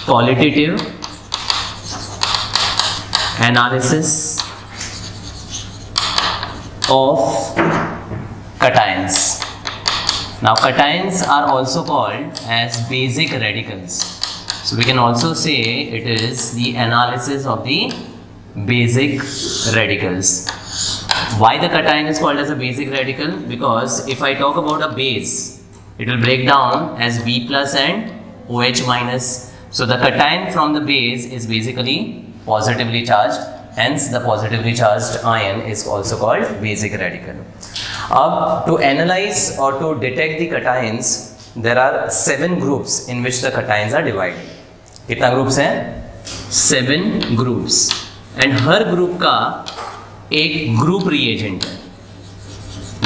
qualitative analysis of cations. Now cations are also called as basic radicals. So we can also say it is the analysis of the basic radicals. Why the cation is called as a basic radical? Because if I talk about a base, it will break down as B plus and OH minus. So the cation from the base is basically positively charged, hence the positively charged ion is also called basic radical. To analyze or to detect the cations, there are 7 groups in which the cations are divided. कितना groups हैं? 7 groups, and her group का एक group reagent है,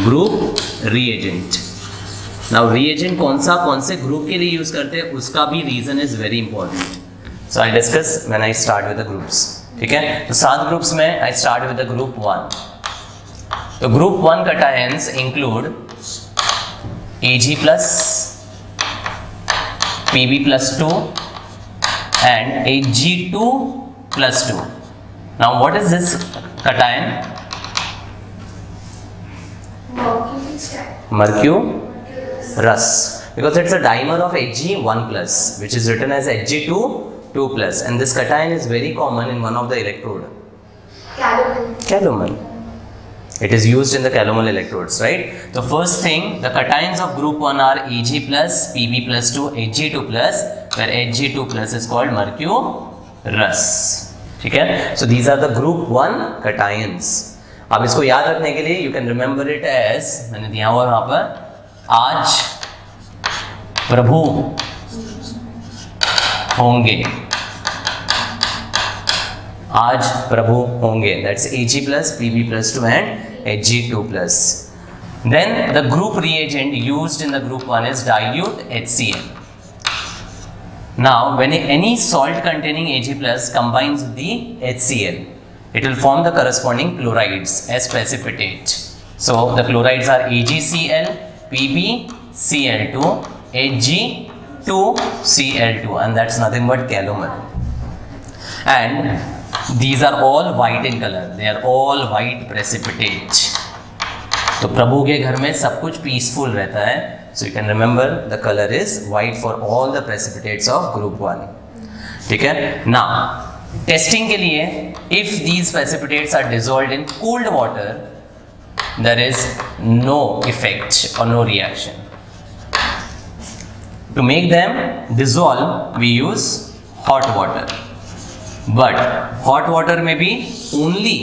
group reagent. Now reagent कौन से group के लिए use करते हैं उसका भी reason is very important. So I discuss when I start with the groups. ठीक है, तो 7 ग्रुप्स में I start with the group 1. तो group 1 cations include Ag plus, Pb plus 2 and Ag2 plus 2. Now what is this cation? Mercurous, because it's a dimer of Ag1 plus, which is written as Ag2 2 plus, and this cation is very common in one of the electrode, calomel. It is used in the calomel electrodes, right? The first thing, the cations of group 1 are Ag plus, Pb plus 2, Ag2 plus, where Ag2 plus is called mercurous. ठीक है? So these are the group 1 cations. अब इसको याद रखने के लिए you can remember it as, मैंने दिया हुआ यहाँ पर, आज प्रभु होंगे, आज प्रभु होंगे. That's Ag plus, Pb plus 2 and Ag2 plus. Then the group reagent used in the group 1 is dilute HCl. Now when any salt containing Ag plus combines with the HCl, it will form the corresponding chlorides as precipitate. So the chlorides are AgCl, PbCl2, Ag2Cl2, and that's nothing but calomel. And these are all white in color. They are all white precipitate. तो प्रभु के घर में सब कुछ peaceful रहता है. So you can remember the color is white for all the precipitates of group 1. ठीक है. Now testing के लिए, if these precipitates are dissolved in cold water, there is no effect or no reaction. To make them dissolve, we use hot water. But hot water में भी only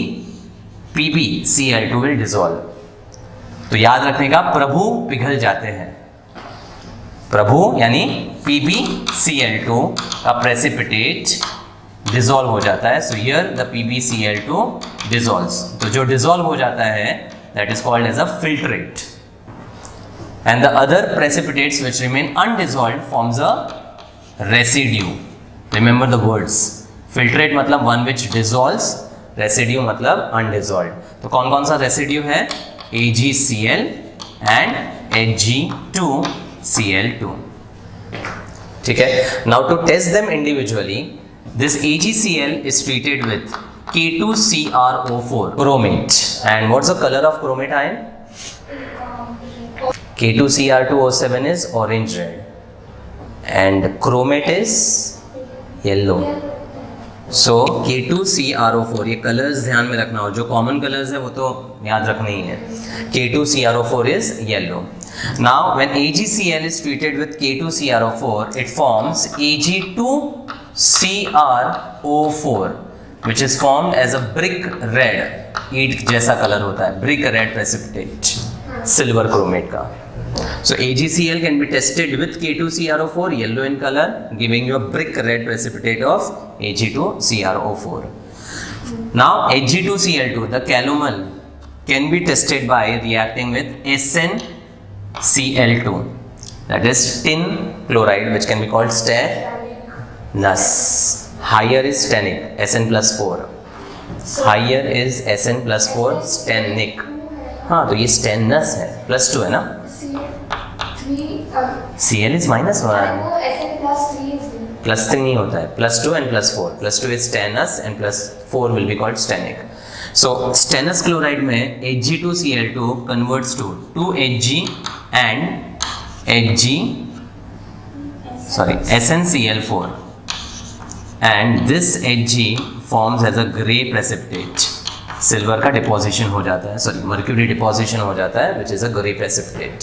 PbCl2 will dissolve. तो याद रखने का, प्रभु पिघल जाते हैं. प्रभु यानी PbCl2 का precipitate dissolve हो जाता है. So here the PbCl2 dissolves. तो जो dissolve हो जाता है, that is called as a filtrate. And the other precipitates which remain undissolved forms a residue. Remember the words. Filtrate मतलब वन विच डिजोल्व्स, रेसिड्यू मतलब अनडिजोल्व्ड. तो कौन कौन सा रेसिड्यू है? AgCl and Ag2Cl2. ठीक है. Now to test them individually, this AgCl is treated with K2CrO4 chromate. And what's the color of chromate ion? K2Cr2O7 is orange red and chromate is yellow. So K2CrO4, ये colours ध्यान में रखना हो, जो common colours है वो तो याद रखने ही है. K2CrO4 is yellow. Now when AgCl is treated with K2CrO4, it forms Ag2CrO4, which is formed as a brick red, ईंट जैसा कलर होता है, brick red precipitate, silver chromate का. So AgCl can be tested with K2CrO4, yellow in color, giving you a brick red precipitate of Ag2CrO4. Now Ag2Cl2, the calomel, can be tested by reacting with SnCl2, that is tin chloride, which can be called stannous. Higher is stannic, Sn plus 4. Higher is Sn plus 4, stannic. हाँ, तो ये stannous है, plus 2 है ना. Cl is -1. +3 नहीं होता है, +2 and +4. +2 is stannous and +4 will be called stannic. So stannous chloride में Hg2Cl2 converts to 2Hg and SnCl4, and this Hg forms as a grey precipitate. Silver का डिपोजिशन हो जाता है, सॉरी मर्क्यूरी डिपोजिशन हो जाता है, which is a grey precipitate.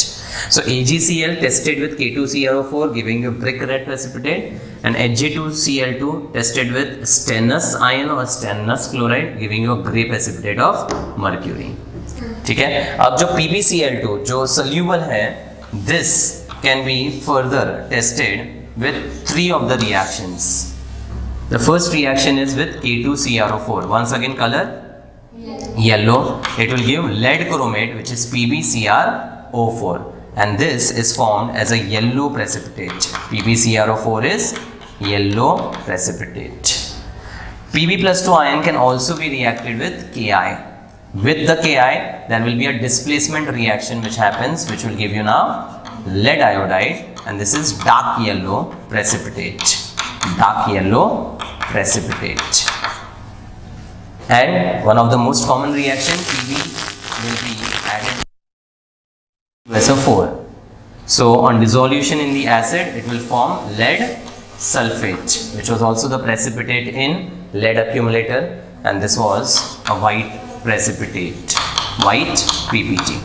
So AgCl tested with K2CrO4 giving you brick red precipitate, and Hg2Cl2 tested with stannous ion or stannous chloride giving you a grey precipitate of mercury. ठीक है, अब जो PbCl2 जो soluble है, this can be further tested with 3 of the reactions. The first reaction is with K2CrO4. Once again color yellow. It will give lead chromate, which is PbCrO4, and this is formed as a yellow precipitate. PbCrO4 is yellow precipitate. Pb+2 ion can also be reacted with Ki. With the Ki, there will be a displacement reaction which happens, which will give you now lead iodide, and this is dark yellow precipitate. Dark yellow precipitate. And one of the most common reaction, Pb will be added to SO4. So on dissolution in the acid, it will form lead sulfate, which was also the precipitate in lead accumulator, and this was a white precipitate, white PPT.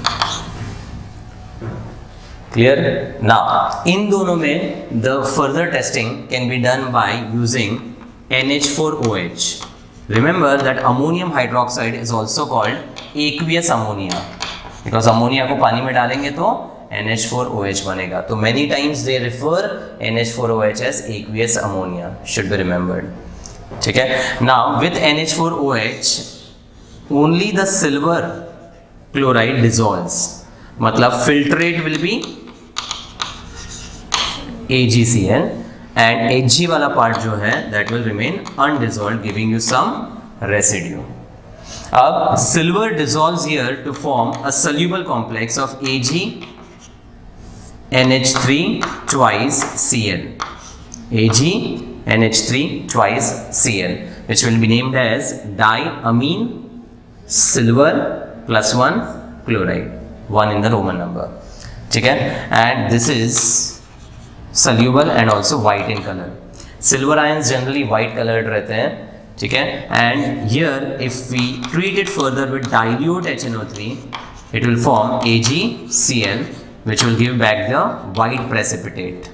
Clear? Now, in दोनों में the further testing can be done by using NH4OH. Remember that ammonium hydroxide is also called aqueous ammonia, because ammonia को पानी में डालेंगे तो NH4OH बनेगा. तो many times they refer NH4OH as aqueous ammonia, should be remembered. ठीक है? Now with NH4OH only the silver chloride dissolves. मतलब filtrate will be AgCl, and Hg वाला part जो है that will remain undissolved, giving you some residue. अब silver dissolves here to form a soluble complex of AgNH3 twice Cl. AgNH3 twice Cl, which will be named as diamine silver +1 chloride, 1 in the Roman number. ठीक है? And this is soluble and also white in color. Silver ions generally white colored रहते हैं, ठीक है? And here if we treat it further with dilute HNO3, it will form AgCl, which will give back the white precipitate,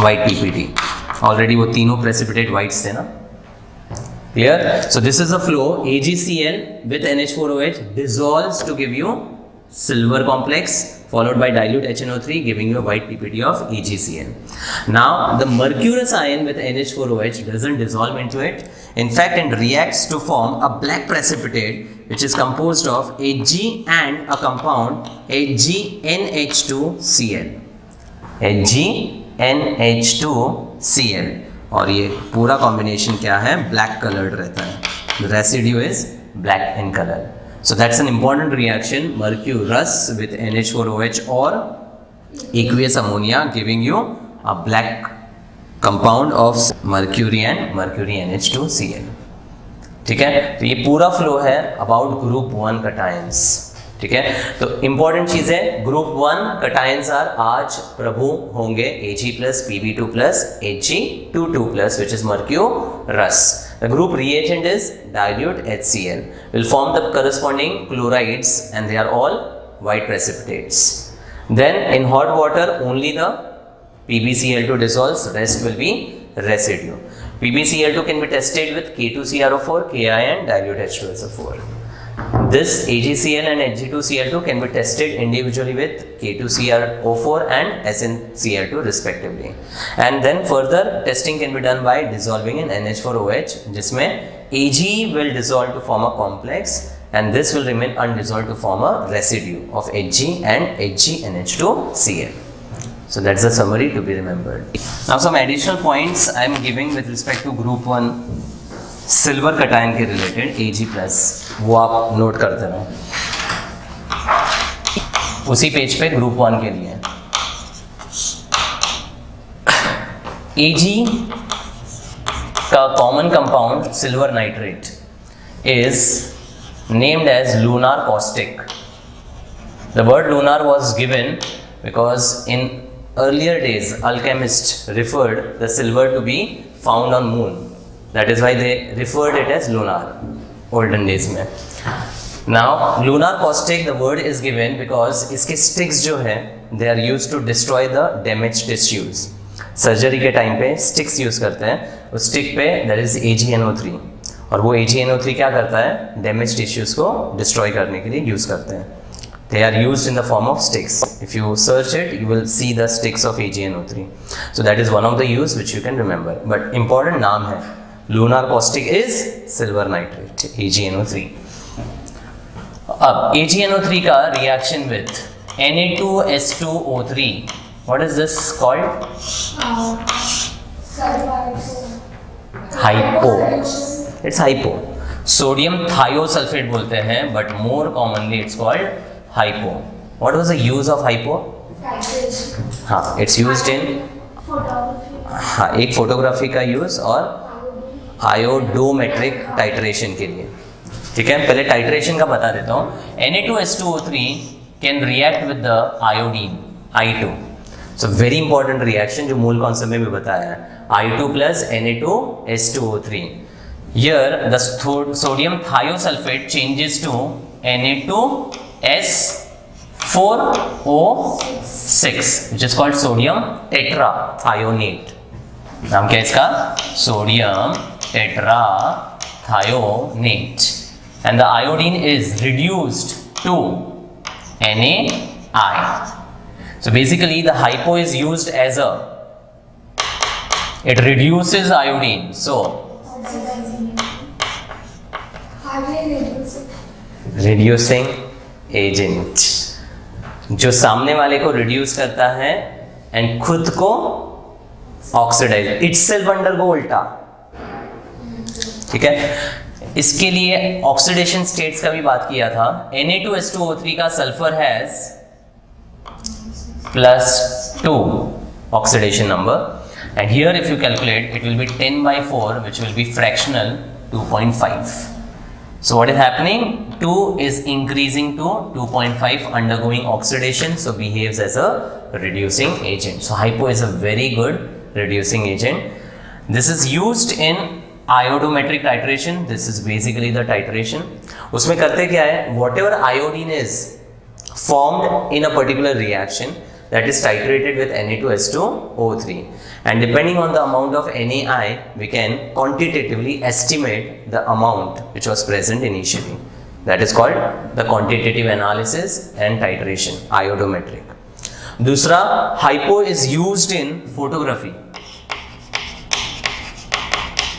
white PPT. Already वो तीनों precipitate whites थे ना? Clear? So this is a flow. AgCl with NH4OH dissolves to give you silver complex, followed by dilute HNO3 giving you a white PPT of AgCl. Now the mercurous ion with NH4OH doesn't dissolve into it. In fact, it reacts to form a black precipitate, which is composed of Hg and a compound HgNH2Cl. HgNH2Cl, और ये पूरा combination क्या है? Black colored रहता है. The residue is black in color. So that's an important reaction, mercurous with NH4OH or aqueous ammonia, giving you a black compound of mercury and mercury NH2Cl. ठीक है? तो ये पूरा फ्लो है about group 1 cations. ठीक है? तो important चीज़ है, group 1 cations are आज प्रभु होंगे Ag plus Pb2 plus Hg22 plus, which is mercurous. The group reagent is dilute HCl. Will form the corresponding chlorides, and they are all white precipitates. Then in hot water only the PbCl2 dissolves, rest will be residue. PbCl2 can be tested with K2CrO4, Ki and dilute H2SO4. This AgCl and Hg2Cl2 can be tested individually with K2CrO4 and SnCl2 respectively. And then further testing can be done by dissolving in NH4OH, जिसमें Ag will dissolve to form a complex, and this will remain undissolved to form a residue of Hg and HgNH2Cl. So that's the summary to be remembered. Now some additional points I am giving with respect to group 1 silver cation के related Ag+, वो आप note कर देना उसी page पे group 1 के लिए. Ag का common compound silver nitrate is named as lunar caustic. The word lunar was given because in earlier days alchemists referred the silver to be found on moon. That is why they referred it as lunar olden days में. Now lunar caustic the word is given because इसके sticks जो है they are used to destroy the damaged tissues. Surgery के time पे sticks use करते हैं, उस stick पे दैट इज AgNO3 और वो AgNO3 क्या करता है, डैमेज टिश्यूज को डिस्ट्रॉय करने के लिए यूज करते हैं. They are used in the form of sticks. If you search it you will see the sticks of AgNO3. So that is one of the use which you can remember. But important नाम है, lunar caustic is silver nitrate AgNO3. अब AgNO3 का reaction with Na2S2O3, what is this called? Hypo. It's hypo. Sodium thiosulfate बोलते हैं, but more commonly it's called hypo. What was the use of hypo? हाँ, it's used in हाँ, एक photography का use और आयोडोमेट्रिक titration के लिए. ठीक है, पहले टाइट्रेशन का बता देता हूँ. Na2S2O3 can react with the iodine I2. So very important reaction जो मूल कॉन्सेप्ट में भी बताया है, I2 plus Na2S2O3. Here the sodium thiosulfate changes to Na2S4O6 which is called sodium tetrathionate. नाम क्या है इसका? Sodium tetrathionate. And the iodine is reduced to NaI. So basically the hypo is used as a, it reduces iodine. So reducing agent जो सामने वाले को reduce करता है एंड खुद को ऑक्सीडाइज, इटसेल्फ अंडरगो उल्टा. ठीक है, इसके लिए ऑक्सीडेशन स्टेट्स का भी बात किया था. Na2S2O3 का sulphur has +2 oxidation number, and here if you calculate it will be 10/4 which will be fractional 2.5. So what is happening? 2 is increasing to 2.5, undergoing oxidation, so behaves as a reducing agent. So hypo is a very good reducing agent. This is used in iodometric titration. This is basically the titration. उसमें करते क्या है, whatever iodine is formed in a particular reaction that is titrated with Na2S2O3, and depending on the amount of NaI we can quantitatively estimate the amount which was present initially. That is called the quantitative analysis and titration, iodometric. दूसरा, hypo is used in photography.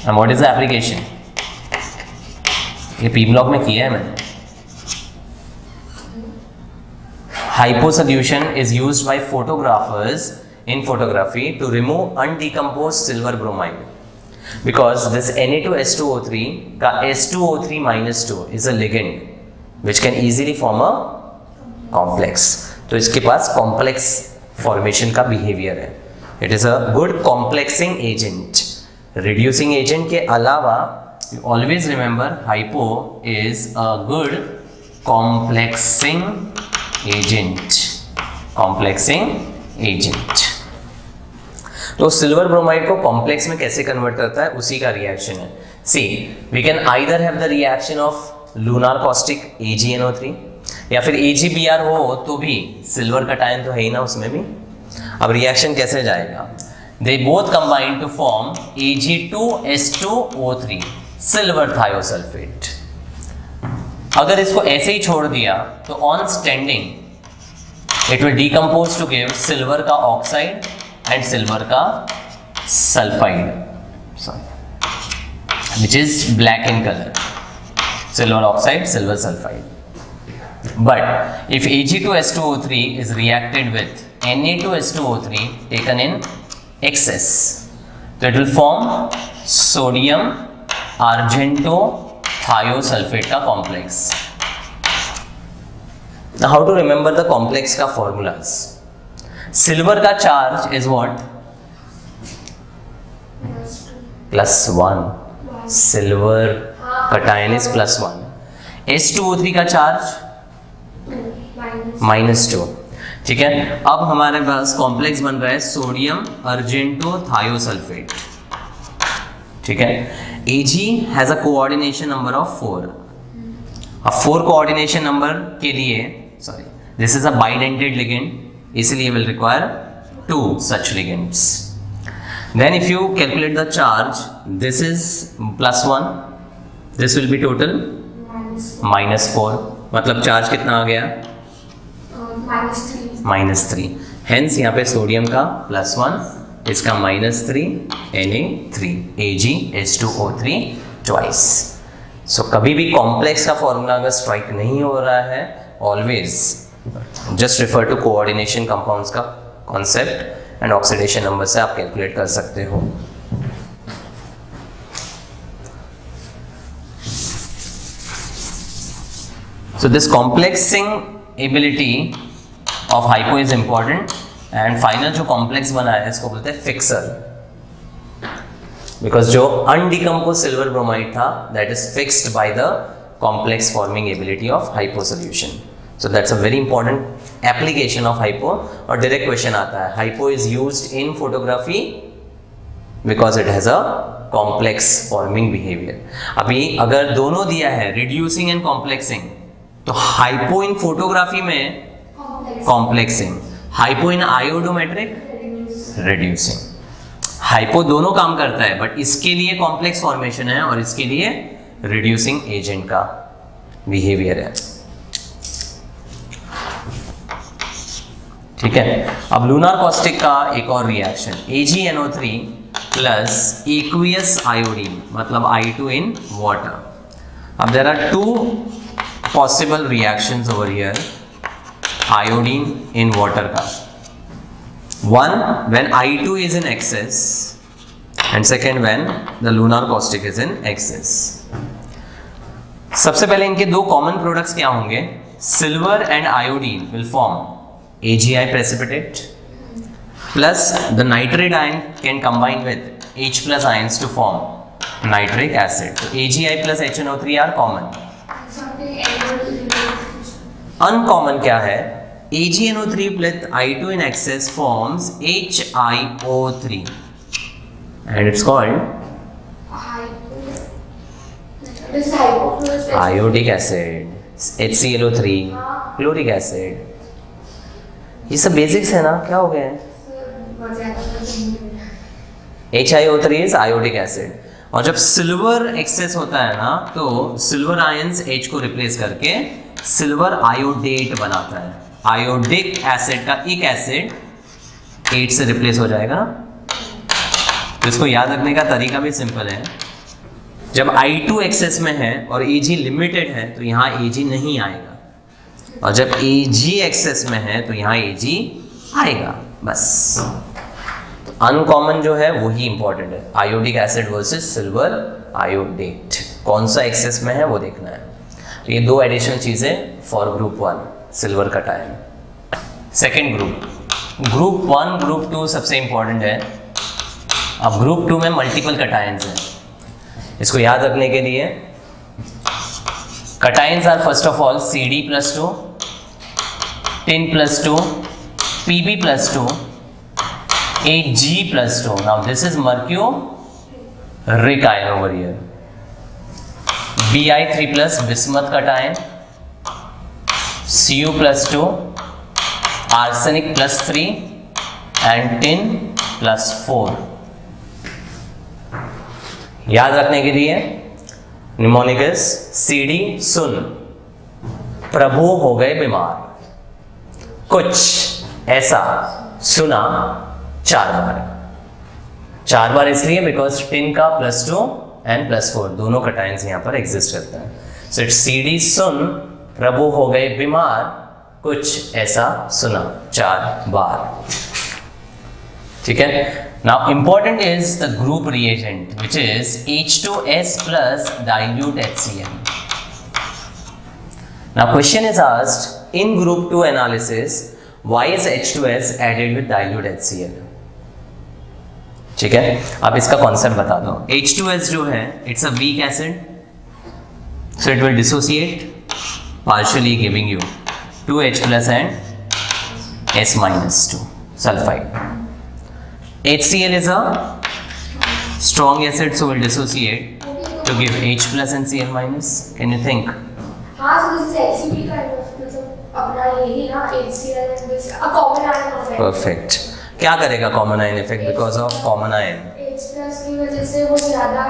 And what is the application? ये P block में किया है मैंने. Hypo solution is used by photographers in photography to remove undecomposed silver bromide, because this Na2S2O3 का S2O3-2 is a ligand which can easily form a complex. तो इसके पास complex formation का behavior है. It is a good complexing agent. Reducing agent के अलावा you always remember hypo is a good complexing agent. Complexing agent. तो silver bromide को complex में कैसे कन्वर्ट करता है, उसी का रिएक्शन है. See, we can either have the reaction of lunar caustic AgNO3 या फिर AgBr हो तो भी सिल्वर का टाइन तो है ही ना उसमें भी. अब रिएक्शन कैसे जाएगा? They both combine to form Ag2S2O3 silver thiosulphate. अगर इसको ऐसे ही छोड़ दिया तो on standing it will decompose to give silver का ऑक्साइड एंड सिल्वर का sulphide, which is black in color, silver oxide, silver sulfide. But if Ag2S2O3 is reacted with Na2S2O3 taken in excess, so it will form sodium argento thiosulfate का complex. Now how to remember the complex का formulas? Silver का charge is what? +1, silver cation is +1. H2O3 का charge -2. ठीक है, अब हमारे पास complex बन रहा है सोडियम अर्जेंटोथायोसल्फेट. ठीक है, Ag has a coordination number of 4. अब 4 कोऑर्डिनेशन नंबर के लिए, sorry, this is a bidentate ligand, इसलिए will require 2 such ligands. Then if you calculate the charge, this is +1, this will be total -4. मतलब charge कितना आ गया? -3. Hence यहाँ पे sodium का +1, इसका -3, Na3, AgH2O3 twice. So कभी भी कॉम्प्लेक्स का फॉर्मूला अगर स्ट्राइक नहीं हो रहा है, always just refer to coordination compounds का कॉन्सेप्ट एंड ऑक्सीडेशन नंबर से आप कैलकुलेट कर सकते हो. So this complexing ability of hypo is important. And final जो कॉम्प्लेक्स बना है इसको बोलते हैं फिक्सर, बिकॉज जो अनडिकम्पोज सिल्वर ब्रोमाइड था that is fixed by the complex forming ability of hypo solution. So that's a very important application of hypo. और direct question आता है, hypo is used in photography because it has a complex forming behaviour. अभी अगर दोनों दिया है reducing and complexing, तो hypo in photography में कॉम्प्लेक्सिंग, हाइपो इन आयोडोमेट्रिक रिड्यूसिंग. हाइपो दोनों काम करता है, बट इसके लिए कॉम्प्लेक्स फॉर्मेशन है और इसके लिए रिड्यूसिंग एजेंट का बिहेवियर है. ठीक है, अब लूनार कॉस्टिक का एक और reaction, AgNO3 plus aqueous iodine, मतलब I2 इन वाटर. अब there are 2 possible reactions over here iodine in water का. One when I2 is in excess and second when the lunar caustic is in excess. सबसे पहले इनके 2 common products क्या होंगे? Silver and iodine will form AgI precipitate plus the nitrate ion can combine with H plus ions to form nitric acid. So AgI plus HNO3 are common. Uncommon क्या है? AgNO3 plus I2 in excess forms HiO3 and it's called iodic acid. HClO3 chloric acid. ये सब basics है ना, क्या हो गया है? HiO3 is iodic acid. और जब सिल्वर एक्सेस होता है ना, तो सिल्वर आयंस H को रिप्लेस करके सिल्वर आयोडेट बनाता है. आयोडिक एसिड का एक एसिड H से रिप्लेस हो जाएगा. तो इसको याद रखने का तरीका भी सिंपल है. जब I2 एक्सेस में है और Ag लिमिटेड है तो यहाँ Ag नहीं आएगा, और जब Ag एक्सेस में है तो यहाँ Ag आएगा. बस अनकॉमन जो है वही इंपॉर्टेंट है. Iodic acid versus silver iodate, कौन सा एक्सेस में है वो देखना है. तो ये 2 एडिशनल चीजें for group 1 silver cation. Second group 1 group 2 सबसे इंपॉर्टेंट है. अब ग्रुप 2 में मल्टीपल कटायंस हैं. इसको याद रखने के लिए cations are first of all CD+2, tin+2, Pb+2, Ag+2. now this is mercuric ion over here. Bi3+ bismuth cation, Cu+2, arsenic+3 and tin+4. याद रखने के लिए निमोनिक इज CD सुन, प्रभु हो गए बीमार, कुछ ऐसा सुना 4 बार इसलिए बिकॉज टिन का +2 एंड +4 दोनों कटायंस यहाँ पर एग्जिस्ट करते हैं. सो इट्स CD सुन, प्रभु हो गए बीमार, कुछ ऐसा सुना 4 बार. ठीक है. Now important is the group reagent which is H2S plus dilute HCl. Now question is asked in group 2 analysis, why is H2S added with dilute HCl? ठीक है, अब इसका कॉन्सेप्ट बता दो। H2S जो है it's a weak acid, so it will dissociate partially giving you 2H plus and S minus 2 sulfide. HCl is a strong acid, so will dissociate to give H plus and Cl minus. Can you think? हाँ, so this is HCl kind of, मतलब अपना यही ना HCl and this a common ion of it. Perfect. क्या करेगा common ion effect because of common ion? H plus की वजह से वो ज़्यादा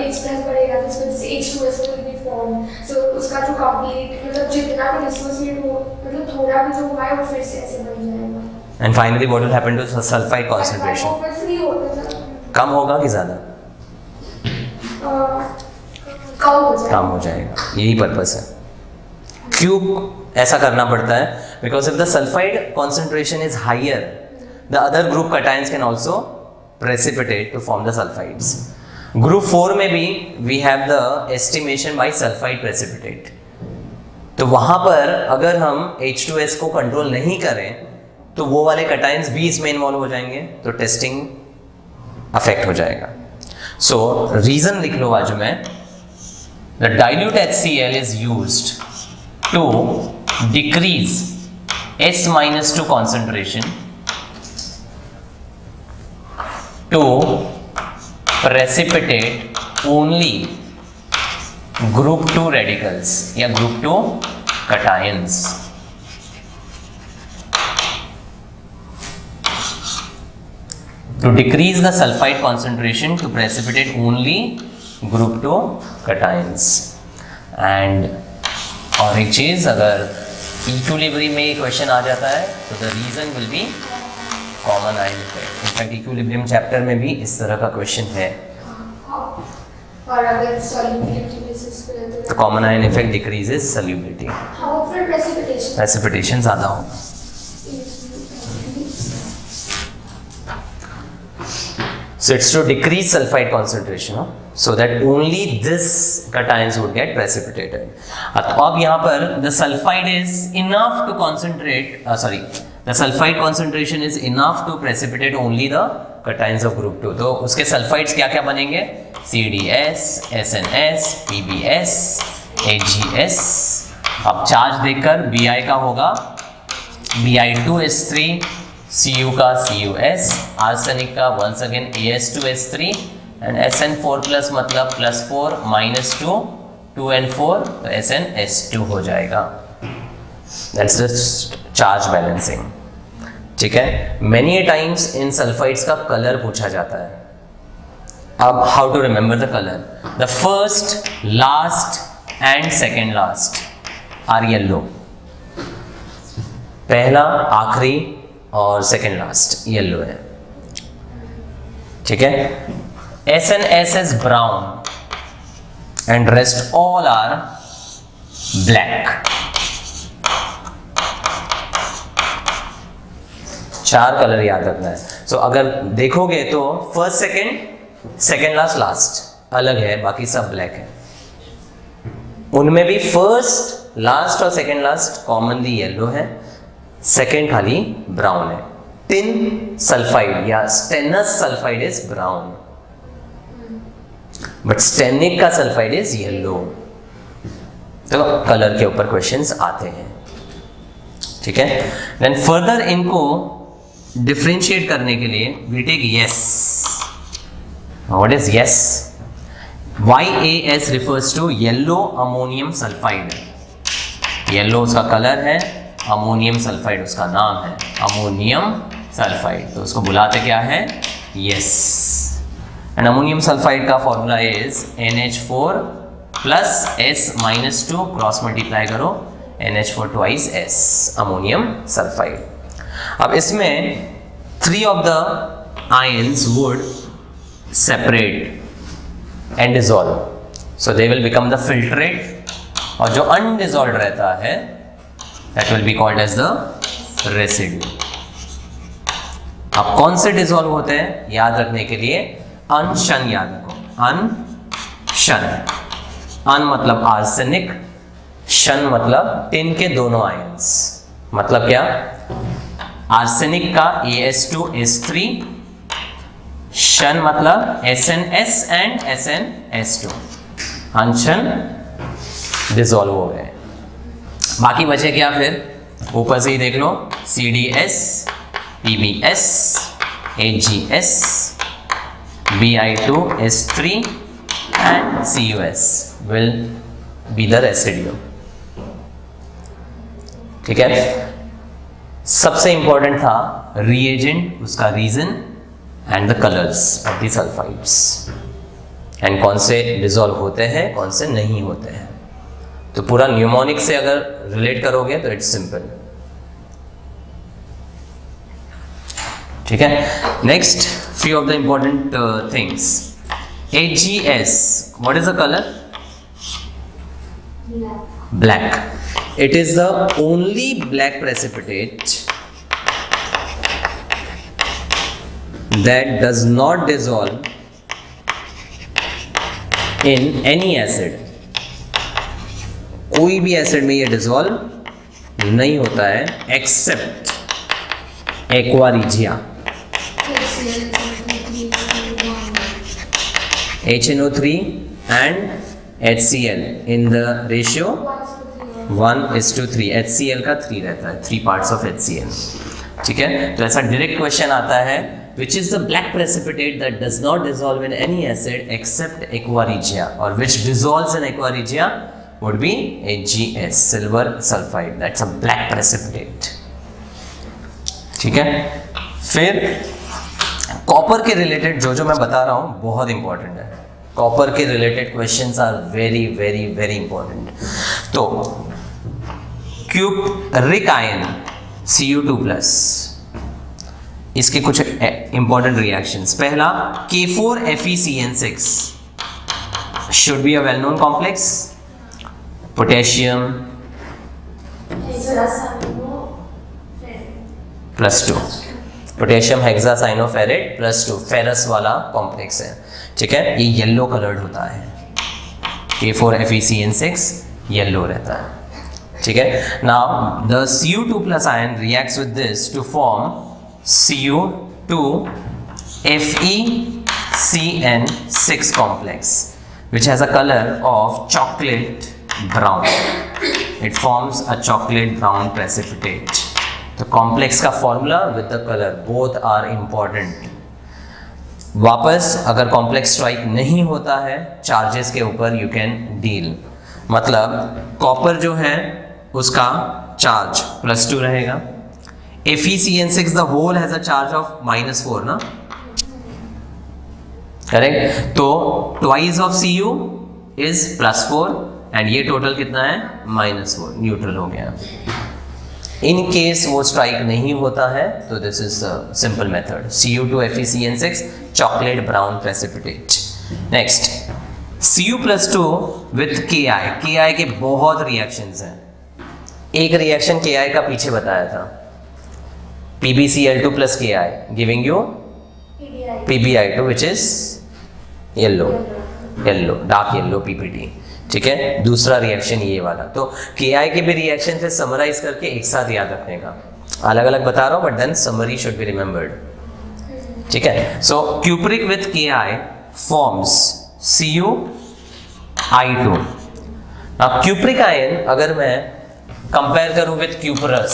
H plus बढ़ेगा, तो इसमें जैसे H2S will be formed. So उसका जो complete मतलब जितना भी dissociate हो, मतलब थोड़ा भी जो हुआ है वो फिर से ऐसे बन जाएगा. And finally what will happen to sulfide concentration? वो फिर free होता है. कम होगा कि ज़्यादा? कम हो जाएगा, यही पर्पस है. क्यों ऐसा करना पड़ता है? Because if the sulfide concentration is higher, the other group cations can also precipitate to form the sulfides. Group 4 में भी we have the estimation by sulfide precipitate. तो वहाँ पर अगर हम H2S को कंट्रोल नहीं करें तो वो वाले cations भी इसमें इन्वॉल्व हो जाएंगे, तो टेस्टिंग अफेक्ट हो जाएगा. सो रीजन लिख लो बाजू में. The dilute HCl is used to decrease S-2 concentration to precipitate only group 2 radicals या group 2 cations. To decrease the sulfide concentration to precipitate only group 2 cations. And और एक चीज, अगर इक्विलिब्रियम में क्वेश्चन आ जाता है तो the reason will be common ion effect. In fact equilibrium chapter में भी इस तरह का क्वेश्चन है. और अगर solubility basis पे तो common ion effect decreases solubility, precipitation ज़्यादा होगा. So it's to decrease sulfide concentration, so that only this cations would get precipitated. अब यहाँ पर the sulfide is enough to concentrate, the sulfide concentration is enough to precipitate only the cations of group 2. तो उसके sulfides क्या क्या बनेंगे? CDS, SNS, PBS, AgS. अब charge देखकर Bi का होगा Bi2S3, Cu का CuS, आर्सेनिक का once again As2S3 and Sn4 plus मतलब +4 -2 2 and 4 तो SnS2 हो जाएगा. That's the charge balancing. ठीक है, मेनी टाइम्स इन सल्फाइड्स का कलर पूछा जाता है. अब how to remember the colour? The first, last and second last are yellow. पहला, आखिरी और सेकेंड लास्ट येलो है. ठीक है, SNS is brown and rest all are black. चार कलर याद रखना है. सो अगर देखोगे तो फर्स्ट, सेकेंड लास्ट, लास्ट अलग है, बाकी सब ब्लैक है. उनमें भी फर्स्ट, लास्ट और सेकेंड लास्ट कॉमनली येलो है, सेकेंड खाली ब्राउन है. टिन सल्फाइड या stannous sulphide is brown, but stannic का सल्फाइड इज येलो. तो कलर के ऊपर क्वेश्चंस आते हैं. ठीक है, देन फर्दर इनको डिफरेंशिएट करने के लिए we take yes. What is yes? YAS refers to yellow ammonium sulphide. Yellow उसका कलर है, अमोनियम सल्फाइड उसका नाम है, अमोनियम सल्फाइड. तो उसको बुलाते क्या है? यस. एंड अमोनियम सल्फाइड का formula is NH4 plus S-2 cross multiply करो NH4 twice S, ammonium sulphide. अब इसमें 3 of the ions would separate and dissolve, so they will become the filtrate. और जो undissolved रहता है that will be called as the residue. अब कौन से डिसॉल्व होते हैं याद रखने के लिए अनशन याद रखो. अनशन, अन मतलब आर्सेनिक, शन मतलब टिन के दोनों आयंस. मतलब क्या? आर्सेनिक का As2S3, शन मतलब SNS and SnS2, Anshan dissolve हो गए। बाकी बचे क्या फिर, ऊपर से ही देख लो, CDS, PBS, AgS, Bi2S3 and CuS will be the residue। ठीक है, सबसे इंपॉर्टेंट था रिएजेंट, उसका reason and the colours of the sulphides, and कौन से डिसॉल्व होते हैं कौन से नहीं होते हैं। तो पूरा न्यूमोनिक से अगर रिलेट करोगे तो इट्स सिंपल। ठीक है, next few of the important things. AgS, what is the colour? Black. It is the only black precipitate that does not dissolve in any acid। कोई भी एसिड में ये डिसॉल्व नहीं होता है except aqua regia, HNO3 and HCl in the ratio 1:3। HCl का 3 रहता है, 3 parts of HCl। ठीक है, तो ऐसा डायरेक्ट क्वेश्चन आता है, which is the black precipitate that does not dissolve in any acid except aqua regia, or which dissolves in aqua regia would be AgS, silver sulfide, that's a black precipitate। ठीक है, फिर copper के related जो मैं बता रहा हूँ बहुत इंपॉर्टेंट है। कॉपर के related questions are very very very important. तो क्यूप्रिक आयन Cu2+, इसके कुछ इंपॉर्टेंट रिएक्शंस। पहला, K4FeCN6 should be a well known complex. Potassium +2, potassium hexacyanoferrate +2, ferrous वाला कॉम्प्लेक्स है। ठीक है, ये येलो कलर्ड होता है, K4FeCN6 येलो रहता है। ठीक है, now the Cu2+ ion reacts with this to form Cu2FeCN6 complex which has a color of chocolate brown। It forms a chocolate brown precipitate। तो कॉम्प्लेक्स का formula with the colour both are important. वापस अगर complex strike नहीं होता है charges के ऊपर you can deal, मतलब कॉपर जो है उसका चार्ज +2 रहेगा। FeCN6 the whole has a charge of -4 ना, करेक्ट? तो twice of Cu is +4 and ये टोटल कितना है -4, न्यूट्रल हो गया। इन केस वो स्ट्राइक नहीं होता है तो this is simple method, Cu2FeCN6 chocolate brown precipitate. Next, Cu+2 with Ki। Ki के बहुत रिएक्शंस हैं। एक रिएक्शन Ki का पीछे बताया था, PbCl2 + Ki giving you PbI2 which is yellow, dark yellow PPT। ठीक है, दूसरा रिएक्शन ये वाला। तो Ki के भी रिएक्शन से समराइज करके एक साथ याद रखने का, अलग अलग बता रहा हूँ but then summary should be remembered. ठीक है, so cupric with Ki forms Cu(I2)। अब क्यूप्रिक आयन अगर मैं कंपेयर करूं with cuprous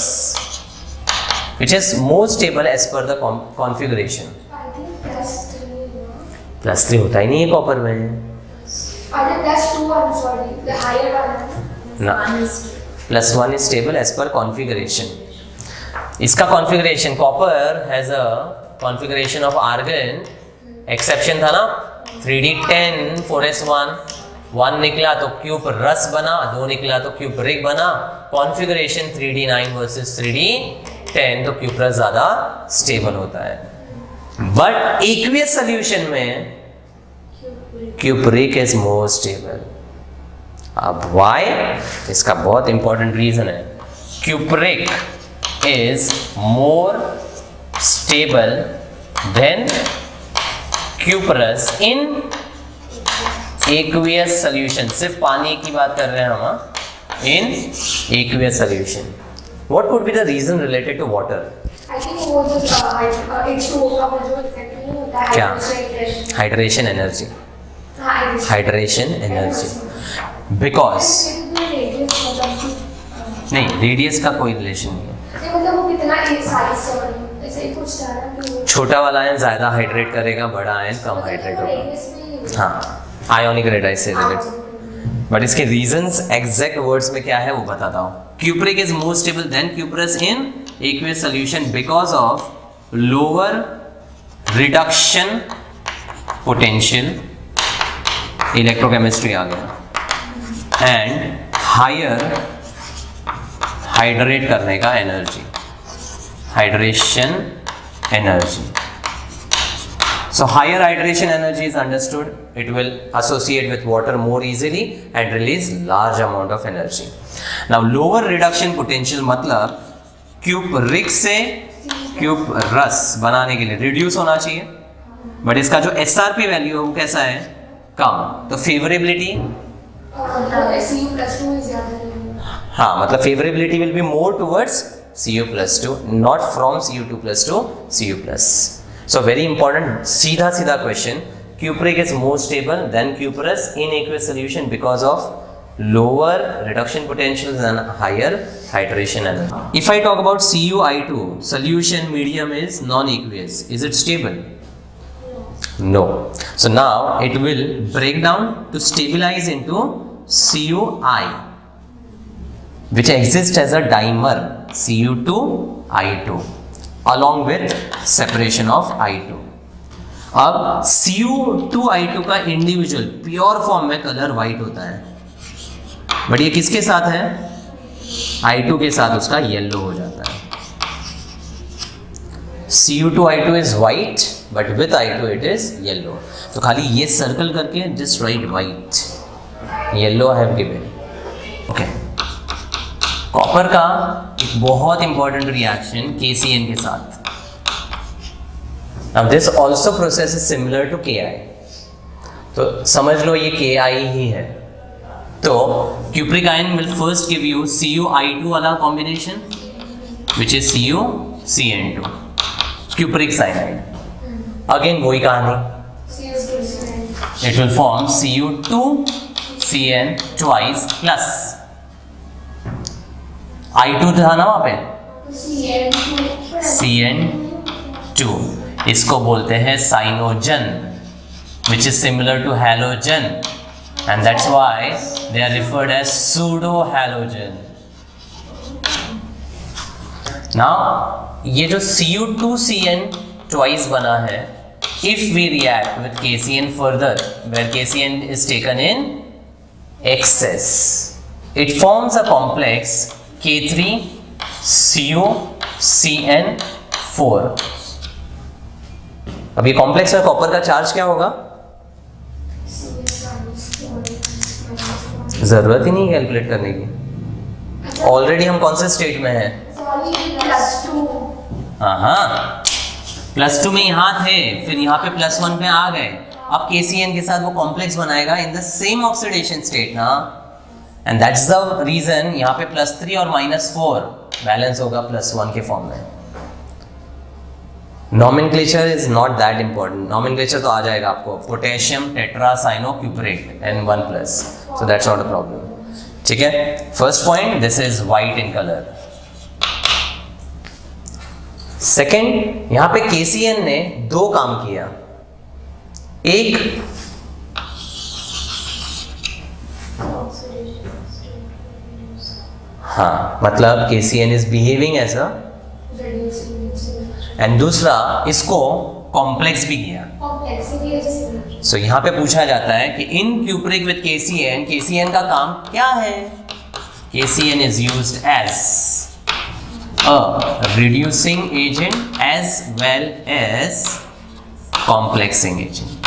which is more stable as per the configuration, +3 होता ही नहीं है कॉपर में ना, +1 is stable as per configuration। इसका configuration, copper has a configuration of argon, exception था ना 3D10 4s1, 1 निकला तो क्यूपरस बना, 2 निकला तो क्यूपरिक बना। कॉन्फ़िगरेशन 3D9 वर्सेस 3D10, तो क्यूपरस ज़्यादा स्टेबल होता है। बट एक्वियस सोल्यूशन में क्यूपरिक इज मोर स्टेबल। अब व्हाई? इसका बहुत इंपॉर्टेंट रीजन है, cupric is more stable than cuprous in aqueous solution. सिर्फ पानी की बात कर रहे हैं हम, in aqueous solution. What would be the reason related to water? I think वो जो H2O का जो इफेक्ट नहीं होता क्या? Hydration energy, hydration energy, because नहीं, रेडियस का कोई रिलेशन नहीं है। मतलब वो कितना ऐसे ही पूछता है कि छोटा वाला आयन ज़्यादा हाइड्रेट करेगा, बड़ा आयन कम हाइड्रेट होगा। हाँ, आयोनिक रेडियस से रिलेटेड, बट इसके रीजंस एग्जैक्ट वर्ड्स में क्या है वो बताता हूँ। Cupric is more stable than cuprous in aqueous solution because of lower reduction potential, electrochemistry आ गया, एंड हायर हाइड्रेट करने का energy, hydration energy. So higher hydration energy is understood. It will associate with water more easily and release large amount of energy. Now lower reduction potential मतलब cupric से cuprous बनाने के लिए reduce होना चाहिए, but इसका जो SRP वैल्यू है वो कैसा है? कम। तो फेवरेबिलिटी, हाँ, मतलब favourability will be more towards Cu+2, not from Cu2+ to Cu+. So very important, सीधा सीधा question. Cupric is more stable than cuprous in aqueous solution because of lower reduction potentials and higher hydration energy. If I talk about CuI2, solution medium is non-aqueous. Is it stable? No. So now it will break down to stabilize into Cui, which exists as a dimer Cu2I2 along with separation of I2. अब Cu2I2 का individual pure form में colour white होता है, but ये किसके साथ है? I2 के साथ उसका येलो हो जाता है। Cu2I2 is white but with I2 it is yellow. तो खाली ये सर्कल करके just write white, yellow I have given. Okay. Copper का एक बहुत इंपॉर्टेंट रिएक्शन KCN के साथ। Now this also process is similar to Ki. तो समझ लो ये Ki ही है। तो cupric ion will first give you Cu(I2) वाला combination, which is CuCN2, cupric cyanide. Again वही कहानी, it will form Cu2CN twice plus I2 था ना वहाँ पे, CN2, इसको बोलते हैं Cyanogen, which is similar to halogen, and that's why they are referred as pseudo halogen. Now ये जो Cu2CN twice बना है, if we react with KCN further, where KCN is taken in excess, it forms a complex K3CuCN4. अब ये complex में copper का charge क्या होगा? जरूरत ही नहीं कैलकुलेट करने की, ऑलरेडी हम कौन से स्टेट में हैं? हाँ, +2 में यहाँ थे, फिर यहाँ पे +1 पे आ गए। अब KCN के साथ वो कॉम्प्लेक्स बनाएगा in the same oxidation state ना, एंड दैट्स द रीजन यहाँ पे +3 और -4 बैलेंस होगा +1 के फॉर्म में। Nomenclature is not that important, nomenclature तो आ जाएगा आपको, potassium tetracyanocuprate N1+, so that's not a problem. ठीक है, first point, this is white in colour. Second, यहाँ पे KCN ने दो काम किया, एक हाँ, मतलब KCN is behaving as a, and दूसरा इसको कॉम्प्लेक्स भी किया। सो यहाँ पे पूछा जाता है कि इन क्यूप्रिक विद KCN का काम क्या है? KCN is used as a reducing agent as well as complexing agent.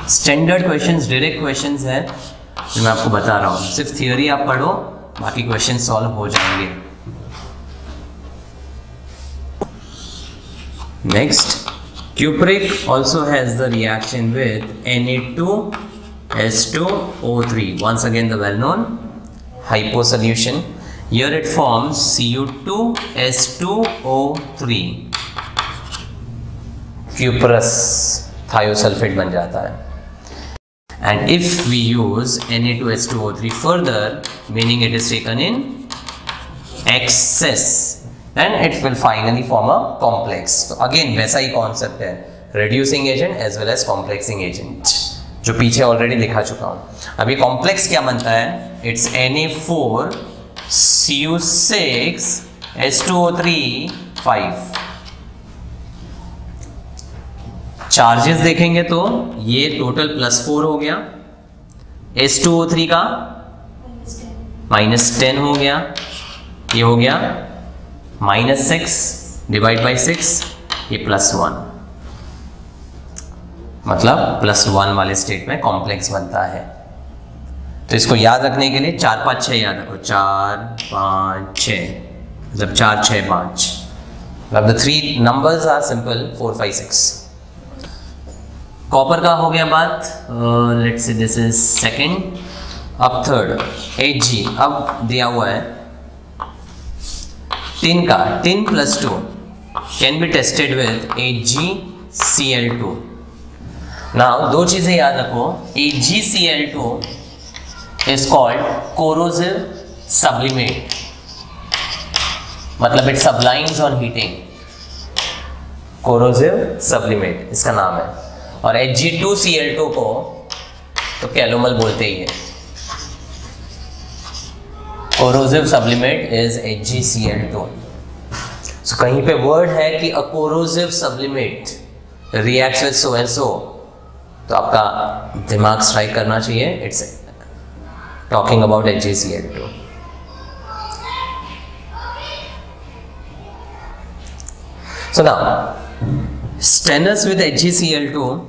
Standard questions, direct questions है जो मैं आपको बता रहा हूँ, सिर्फ थियोरी आप पढ़ो, बाकी क्वेश्चन सॉल्व हो जाएंगे। Next, cupric also has the reaction with Na2S2O3, once again the well known hypo solution. Here it forms Cu2S2O3 cuprous thiosulphate बन जाता है. And if we use Na2H2O3 further, meaning it is taken in excess, then it will finally form a complex. So again वैसा ही concept है, reducing agent as well as complexing agent, जो पीछे already लिखा चुका हूँ. अभी complex क्या बनता है? It's Na4Cu6H2O3 5. चार्जेस देखेंगे तो ये टोटल +4 हो गया, H2O3 का -10 हो गया, ये हो गया -6 डिवाइड बाई 6, ये +1, मतलब +1 वाले स्टेट में कॉम्प्लेक्स बनता है. तो इसको याद रखने के लिए 4 5 6 याद रखो, 4 5 6, मतलब 4 6 5. मतलब the 3 numbers are simple, 4 5 6. Copper का हो गया बात, let's say this is second. अब थर्ड Hg, अब दिया हुआ है टिन का, tin +2 can be tested with AgCl2. Now दो चीजें याद रखो, AgCl2 is called corrosive sublimate, मतलब it sublimes on heating. Corrosive sublimate इसका नाम है. और Hg2Cl2 को तो कैलोमल बोलते ही है. Corrosive sublimate is HgCl2. सो कहीं पे वर्ड है कि a corrosive sublimate reacts with so and so, तो आपका दिमाग स्ट्राइक करना चाहिए, it's talking about HgCl2. So now stannous with HgCl2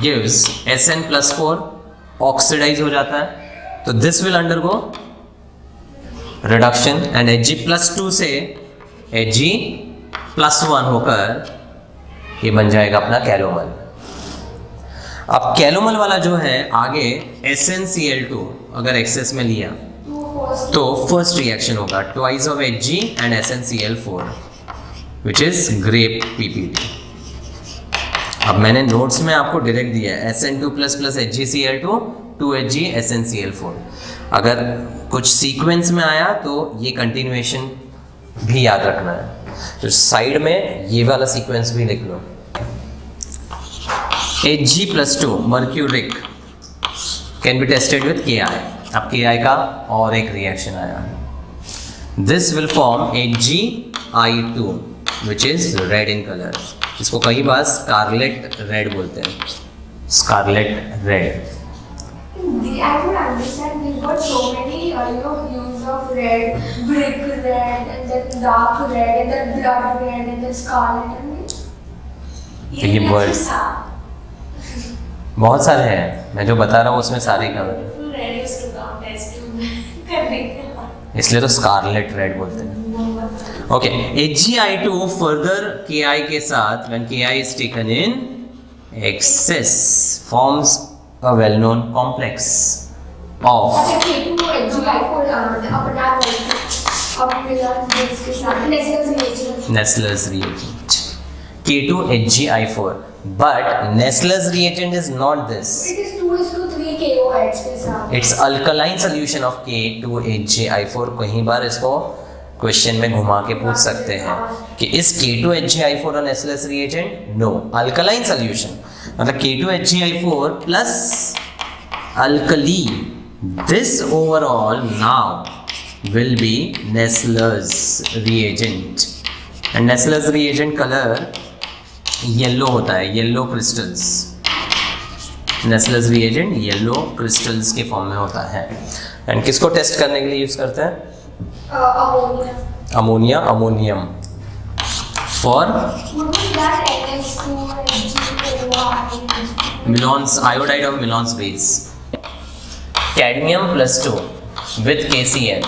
gives Sn+4, oxidize हो जाता है, तो this will undergo reduction and Hg+2 से Hg+1 होकर ये बन जाएगा अपना कैलोमल. अब कैलोमल वाला जो है आगे SnCl2 अगर एक्सेस में लिया तो फर्स्ट रिएक्शन होगा twice of Hg and SnCl4 which is grape PPT. अब मैंने नोट्स में आपको डायरेक्ट दिया है Sn2 + HgCl2 2Hg SnCl4. अगर कुछ सीक्वेंस में आया तो ये कंटिन्यूएशन भी याद रखना है, तो साइड में ये वाला सीक्वेंस भी लिख लो. Hg+2 mercuric can be tested with Ki. अब Ki का और एक रिएक्शन आया, this will form HgI2 which is red in colour. इसको कई बार स्कारलेट रेड बोलते हैं, scarlet red. I don't understand. We've got so many, hues of red, brick red, and then dark red, and then blood red, and then scarlet. ये words बहुत सारे हैं, मैं जो बता रहा हूँ उसमें सारे कवर है, इसलिए तो स्कारलेट रेड बोलते हैं. ओके, HgI2 फर्दर Ki के साथ when Ki is taken in excess forms a well-known complex of Nessler's reagent K2HgI4. But Nessler's reagent is not this. It is 2:3 KOH के साथ. It's alkaline solution of K2HgI4. कहीं बार इसको question में घुमा के पूछ सकते हैं कि इस K2HgI4 और Nessler's reagent? No, alkaline solution. मतलब K2HgI4 plus alkali. This overall now will be Nessler's reagent. And Nessler's reagent color yellow होता है, yellow crystals. Nessler's reagent yellow crystals के फॉर्म में होता है. एंड किसको टेस्ट करने के लिए यूज करते हैं? Ammonia, ammonium for Milon's iodide of Milon's base. Cadmium+2 with KCl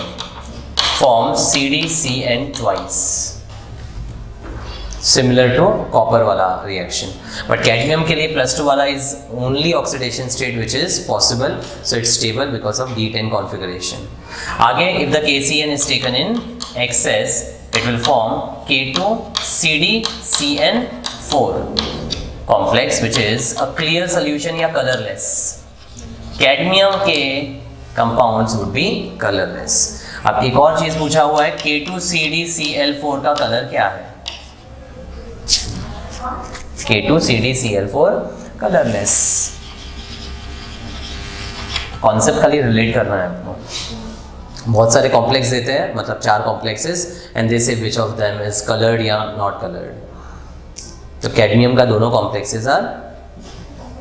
forms CdCN twice. Similar to copper वाला reaction, but cadmium के लिए +2 वाला is only oxidation state which is possible, so it's stable because of D10 configuration. आगे if the KCN is taken in excess, it will form K2CdCN4. Complex which is a clear solution या colourless. Cadmium के compounds would be colourless. अब एक और चीज पूछा हुआ है, K2CdCl4 का कलर क्या है? K2CdCl4 colourless. कॉन्सेप्ट खाली रिलेट करना है आपको. बहुत सारे कॉम्प्लेक्स देते हैं, मतलब 4 कॉम्प्लेक्सेस, एंड दे से which of them is coloured या नॉट कलर्ड. तो कैडमियम का दोनों कॉम्प्लेक्सेस आर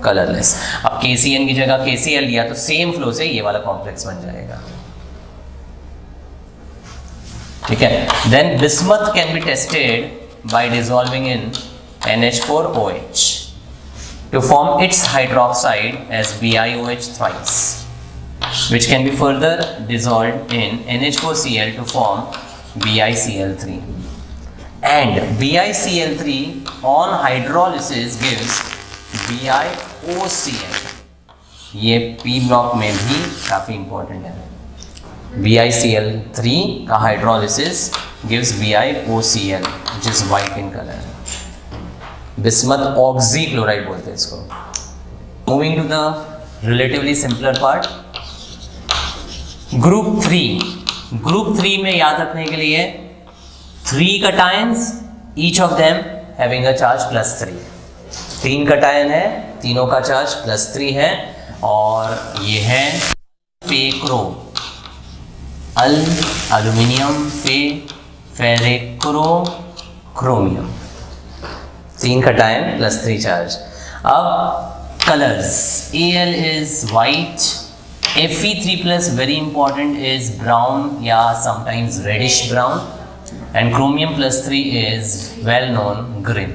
कलरलेस. अब KCN की जगह KCl लिया तो सेम फ्लो से ये वाला कॉम्प्लेक्स बन जाएगा. ठीक है. Then bismuth can be tested by dissolving in NH4OH to form its hydroxide as BiOH thrice, which can be further dissolved in NH4Cl to form BiCl3. And BiCl3 on hydrolysis gives BiOCl. ये P block में भी काफी important है. BiCl3 का hydrolysis gives BiOCl, which is white in color. Bismuth oxychloride बोलते हैं इसको. Moving to the relatively simpler part, group 3. Group 3 में याद रखने के लिए 3 cations, each of them having a charge +3. 3 cation है, तीनों का चार्ज +3 है, और ये है फेक्रो, एल्यूमिनियम, फेरेक्रो, क्रोमियम. 3 cation +3 charge. अब colours, Al is white, Fe3+ very important is brown या sometimes reddish brown, and chromium +3 is well known green.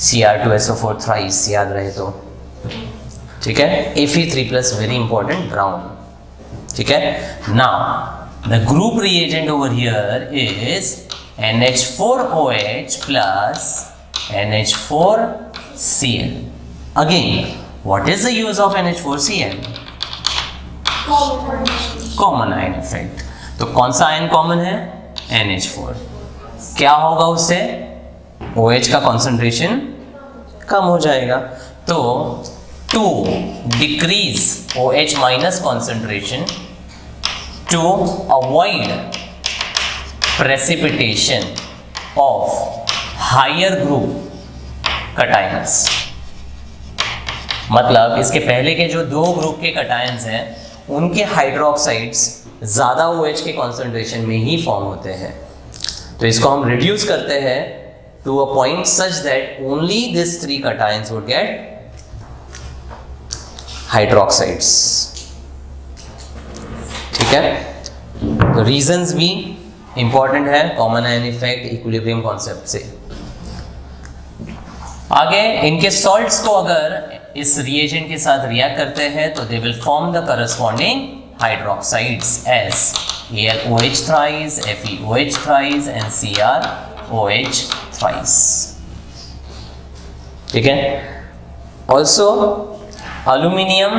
Cr2SO4 thrice याद रहे तो ठीक है. Fe3+ very important brown. ठीक है. Now the group reagent over here is NH4OH plus NH4Cl. Again, what is the use of NH4Cl? Common ion effect. तो कौन सा आयन कॉमन है? NH4. क्या होगा उससे? OH का कॉन्सेंट्रेशन कम हो जाएगा. तो to decrease OH minus concentration, to avoid precipitation of higher group cations. मतलब इसके पहले के जो 2 ग्रुप के कटायंस हैं उनके हाइड्रोक्साइड्स ज़्यादा OH के कॉन्सेंट्रेशन में ही फॉर्म होते हैं. तो इसको हम रिड्यूस करते हैं to a point such that only this 3 cations would get hydroxides. ठीक है. तो रीजंस भी इंपॉर्टेंट है common ion effect equilibrium concept से. आगे इनके सॉल्ट्स को अगर इस रिएजेंट के साथ रिएक्ट करते हैं तो they will form the corresponding hydroxides as AlOH thrice, FeOH thrice and CrOH thrice. ठीक है. Also aluminium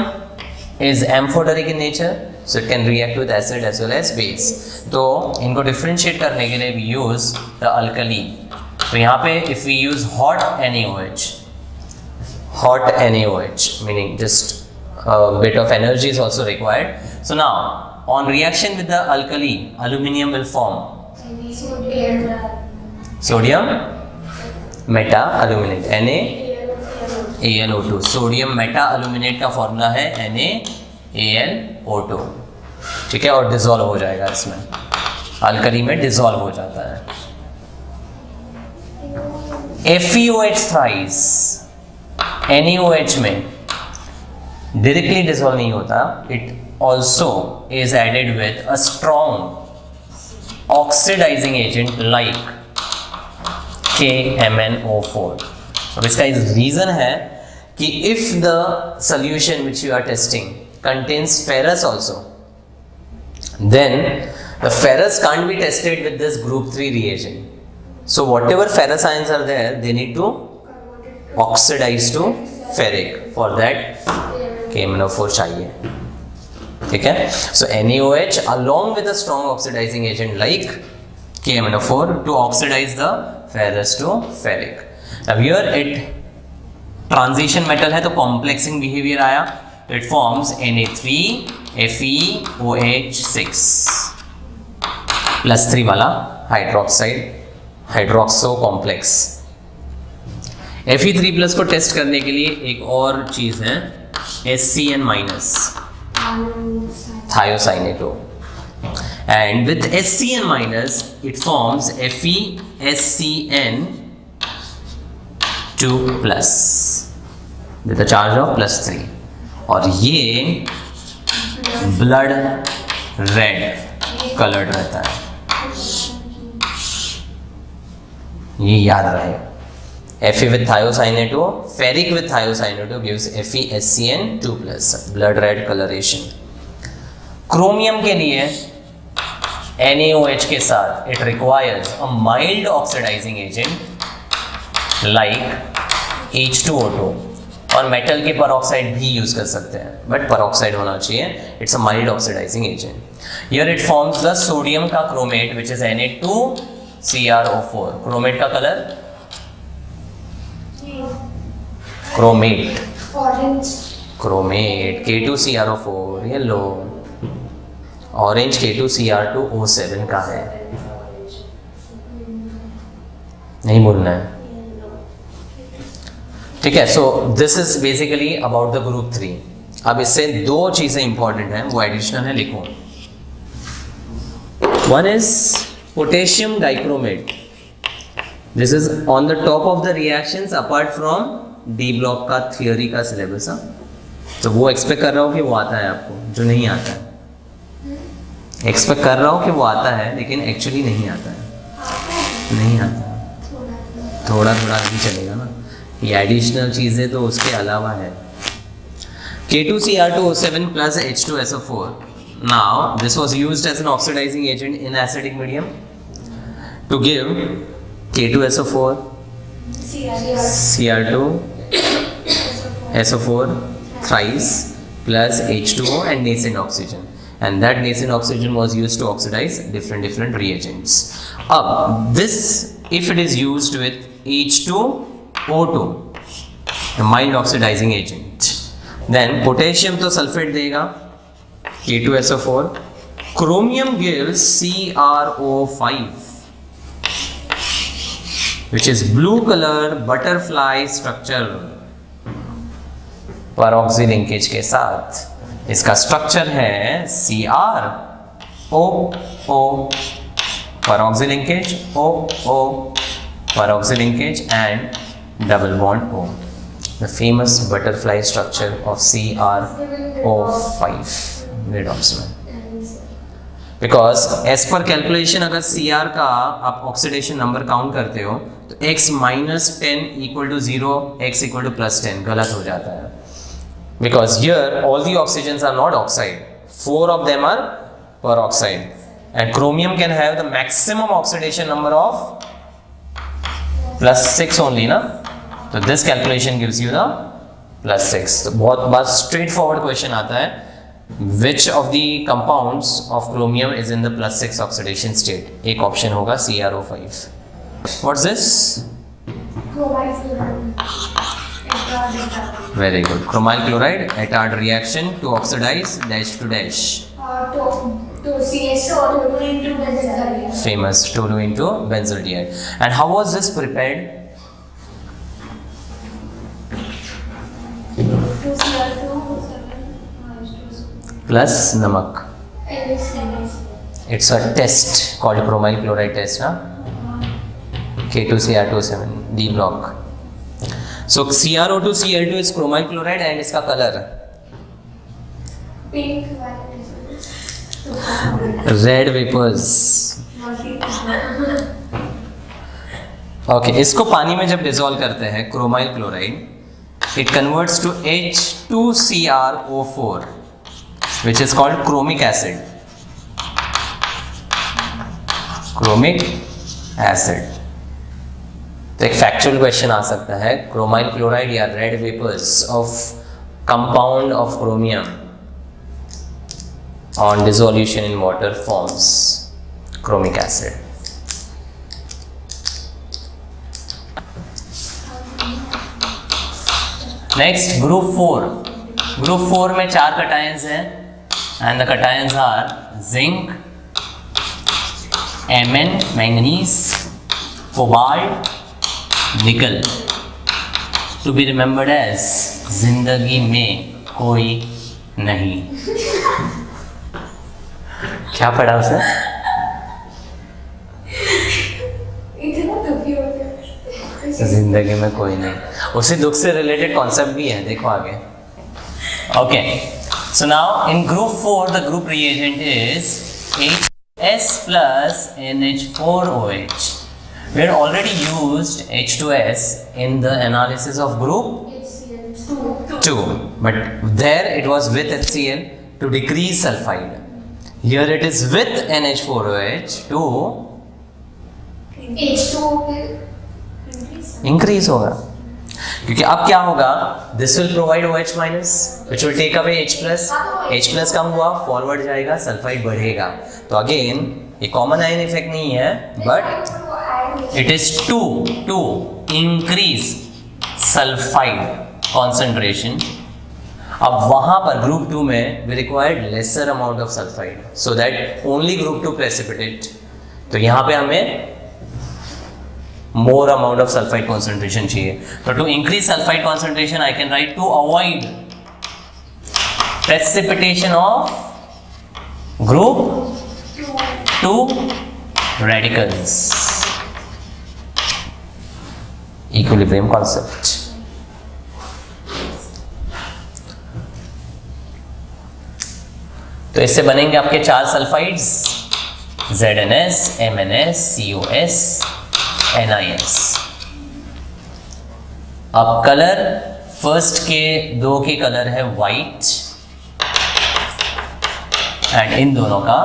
is amphoteric in nature, so it can react with acid as well as base. तो इनको differentiate करने के लिए we use the alkali. तो यहाँ पे if we use hot NaOH meaning just a bit of energy is also required. So now on reaction with the alkali, aluminium will form sodium meta aluminate, NaAlO2. Sodium meta aluminate का formula है NaAlO2. ठीक है. और dissolve हो जाएगा इसमें, alkali में dissolve हो जाता है. FeOH thrice NaOH में डायरेक्टली डिसॉल्व नहीं होता. It also is added with a strong oxidising agent like KMnO4. अब इसका रीजन है कि if the solution which you are testing contains ferrous also, then the ferrous can't be tested with this group 3 reagent. So whatever ferrous ions are there, they need to oxidize to ferric. For that KMnO4 चाहिए. ठीक है. So NaOH along with a strong oxidizing agent like KMnO4 to oxidize the ferrous to ferric. Now here it transition metal है तो complexing behaviour आया, it forms Na3FeOH6 +3 वाला hydroxide, hydroxo complex. Fe3+ को test करने के लिए एक और चीज है SCN-, thiocyanate, and with SCN- it forms FeSCN2+ with a charge of +3, और ये ब्लड रेड कलर्ड रहता है, ये याद रहे। Fe with thiocyanate, ferric with thiocyanate gives FeSCN2+, blood red coloration। Chromium के लिए NaOH के साथ it requires a mild oxidizing agent like H2O2, और मेटल के परऑक्साइड भी यूज कर सकते हैं, बट परऑक्साइड होना चाहिए, it's a mild oxidizing agent. Here it forms the sodium का chromate which is Na2CrO4। Chromate का colour chromate, orange, chromate K2CrO4 yellow, orange K2Cr2O7 का है, नहीं बोलना है, ठीक है। So this is basically about the group 3। अब इससे दो चीजें इंपॉर्टेंट हैं, वो एडिशनल है, लिखो। One is potassium dichromate, this is on the top of the reactions apart from D block का थियोरी का सिलेबस। तो वो एक्सपेक्ट कर रहा हूँ कि वो आता है आपको, जो नहीं आता है एक्सपेक्ट कर रहा हूँ कि वो आता है, लेकिन एक्चुअली नहीं आता है, नहीं आता, थोड़ा थोड़ा भी चलेगा ना, ये एडिशनल चीज़ें तो उसके अलावा है। K2Cr2O7 plus H2SO4। Now this was used as an oxidizing agent in acidic medium to give K2SO4, Cr2SO4 thrice plus H2O and nascent oxygen, and that nascent oxygen was used to oxidize different reagents. This if it is used with H2O2, a mild oxidizing agent, then potassium to sulfate देगा K2SO4, chromium gives CrO5 which is blue color butterfly structure peroxy linkage के साथ। इसका structure है CrOO peroxy linkage, OO peroxy linkage and double bond O, the famous butterfly structure of CrO5 redoxime। Because as per calculation अगर Cr का आप oxidation number count करते हो तो x -10 = 0, x = +10 गलत हो जाता है, because here all the oxygens are not oxide, 4 of them are peroxide, and chromium can have the maximum oxidation number of +6 only ना, तो this calculation gives you the +6। तो बहुत स्ट्रेट फॉरवर्ड क्वेश्चन आता है, which of the compounds of chromium is in the +6 oxidation state? एक option होगा CrO5। What's this? Very good. Chromyl chloride attard reaction to oxidize dash to dash. to CSO or Tolu into benzaldehyde. Famous Tolu into benzaldehyde. And how was this prepared? Plus namak. It's a test called chromyl chloride test, na? K2Cr2O7 D block. So CrO2 Cl2 is chromyl chloride and इसका color Pink, red vapors. Okay, इसको पानी में जब dissolve करते हैं chromyl chloride, it converts to H2CrO4 which is called chromic acid. Chromic acid. तो एक factual question आ सकता है, क्रोमाइल क्लोराइड या red vapours of compound of chromium on dissolution in water forms chromic acid. Next group 4. Group 4 में 4 cations हैं and the cations are zinc, Mn manganese, cobalt, nickel. To be remembered as जिंदगी में कोई नहीं. क्या पढ़ा उसने? जिंदगी में कोई नहीं. उसी दुख से रिलेटेड कॉन्सेप्ट भी है, देखो आगे. Okay, so now in group 4 the group reagent is H plus NH4OH. We had already used H2S in the analysis of group 2, but there it was with HCl to decrease sulfide. Here it is with NH4OH to H2O increase होगा, क्योंकि अब क्या होगा, this will provide OH minus which will take away H plus. H plus कम हुआ, forward जाएगा, sulphide बढ़ेगा. तो अगेन ये कॉमन आयन इफेक्ट नहीं है, but it is to increase sulphide concentration. अब वहां पर ग्रुप 2 में we required lesser amount of sulphide so that only group 2 precipitate. तो यहाँ पे हमें more amount of sulfide concentration चाहिए. तो to increase sulfide concentration I can write to avoid precipitation of group 2 radicals. Equilibrium concept. तो इससे बनेंगे आपके 4 sulphides, ZnS, MnS, COS, NiS. अब कलर फर्स्ट के 2 के कलर है वाइट एंड इन दोनों का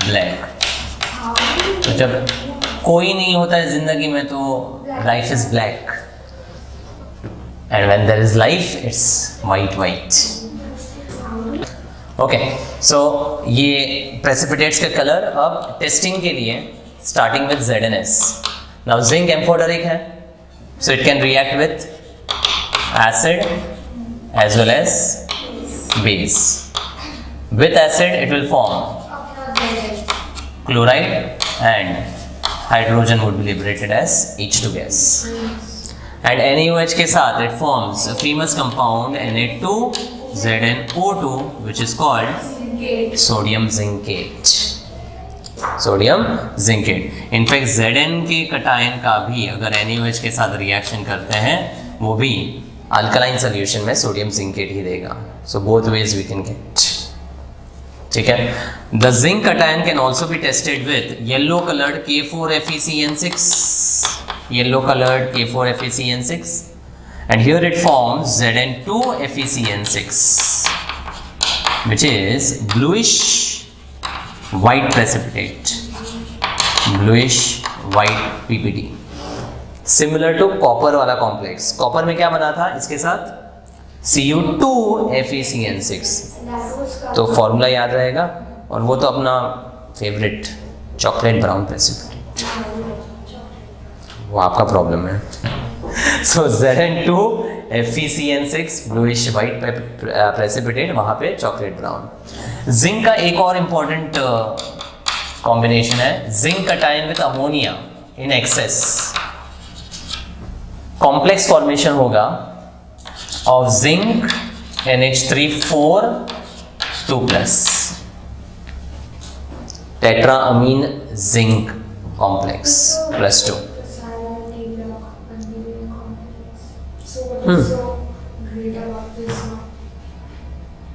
ब्लैक. तो जब कोई नहीं होता है जिंदगी में तो life is black and when there is life it's white. Okay, so ये प्रेसिपिटेट्स के कलर. अब टेस्टिंग के लिए starting with ZnS. Now zinc amphoteric है, so it can react with acid as well as base. With acid it will form chloride and hydrogen would be liberated as H2 gas. And NaOH के साथ it forms a famous compound Na2ZnO2 which is called sodium zincate. Sodium zincate. In fact Zn के cation का भी अगर NaOH के साथ reaction करते हैं वो भी अल्कलाइन सोल्यूशन में सोडियम जिंकेट ही देगा. So both ways we can get. ठीक है. The zinc cation can also be tested with yellow coloured K4FeCN6, yellow coloured K4FeCN6 and here it forms Zn2FeCN6 which is bluish white precipitate, bluish white PPT, similar to copper वाला complex. Copper में क्या बना था इसके साथ Cu2FeCN6. तो formula याद रहेगा, और वो तो अपना फेवरेट चॉकलेट ब्राउन प्रेसिपिटेट, वो आपका प्रॉब्लम है. सो Zn2FeCN6 ब्लूइश वाइट प्रेसिपिटेट, वहां पे चॉकलेट ब्राउन. जिंक का एक और इंपॉर्टेंट कॉम्बिनेशन है zinc cation with ammonia in excess. Complex formation होगा of zinc NH3 4 2+ tetraammine zinc complex +2.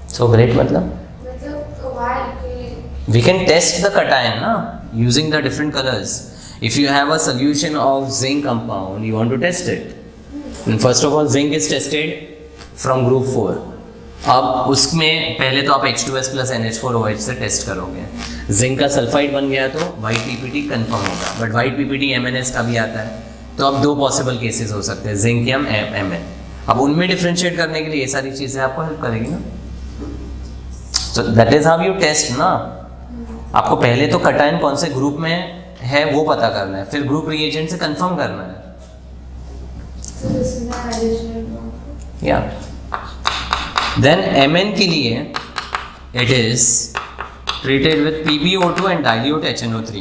So great मतलब we can test the cation na using the different colors. If you have a solution of zinc compound, you want to test it. And first of all, zinc is tested from group 4. अब उसमें पहले तो आप H2S plus NH4OH से test करोगे. Zinc का sulphide बन गया तो वाइट पीपीटी कंफर्म होगा, बट वाइट पीपीटी MnS का भी आता है. तो अब 2 पॉसिबल केसेस हो सकते हैं, जिंक या Mn. अब उनमें डिफ्रेंशिएट करने के लिए ये सारी चीज़ें आपको हेल्प करेगी ना. So that is how you test ना. आपको पहले तो कटायन कौन से ग्रुप में है वो पता करना है, फिर ग्रुप रिएजेंट से कंफर्म करना है. या देन Mn के लिए it is treated with PbO2 and dilute HNO3.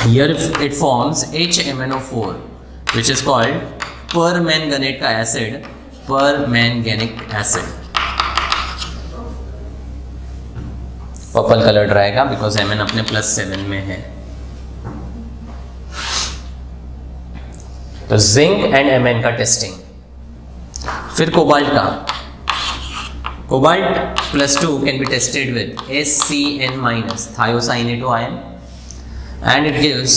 Here it forms HMnO4 which is called permanganate का acid, permanganic acid. Purple coloured रहेगा बिकॉज Mn अपने +7 में है. तो जिंक एंड Mn का टेस्टिंग. फिर कोबाल्ट का. Cobalt +2 can be tested with SCN- thiocyanate ion and it gives